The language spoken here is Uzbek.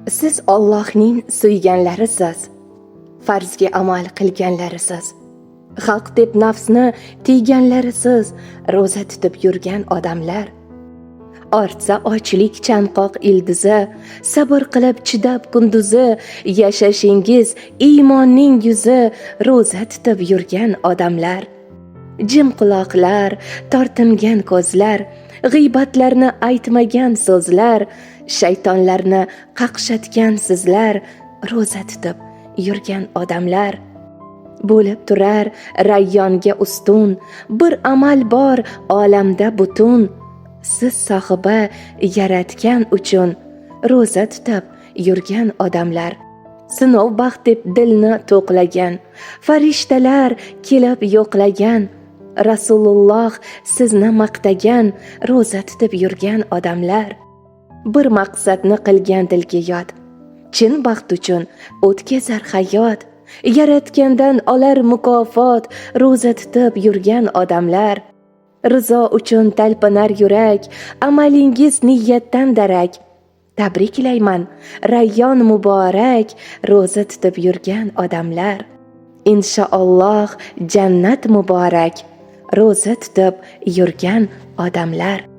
Siz Allohning suyganlarisiz, farzga amal qilganlarisiz, haq deb nafsni tiyganlarisiz, ro'za tutib yurgan odamlar. Ortsa ochlik chanqoq ildizi, sabr qilib chidab kunduzi, yashashingiz iymonning yuzi, ro'za tutib yurgan odamlar. Jim quloqlar, tortingan ko'zlar, g'iybatlarni aytmagan so'zlar, shaytonlarni qaqshatgan sizlar, ro'za tutib yurgan odamlar. Bo'lib turar rayyonga ustun, bir amal bor olamda butun. Siz sohibi yaratgan uchun, ro'za tutib yurgan odamlar. Sinov baxt deb dilni to'qlagan, farishtalar kelib yo'qlagan, Rasululloh sizni maqtagan, ro'za tutib yurgan odamlar. Bir maqsadni qilgan dilga yod, chin baxt uchun o'tkazar hayot, yaratgandan olar mukofot, ro'za tutib yurgan odamlar. Rizo uchun talpinar yurak, amalingiz niyatdan darak. Tabriklayman, rayyon muborak, ro'za tutib yurgan odamlar. Inshaalloh jannat muborak, ro'za tutib yurgan odamlar.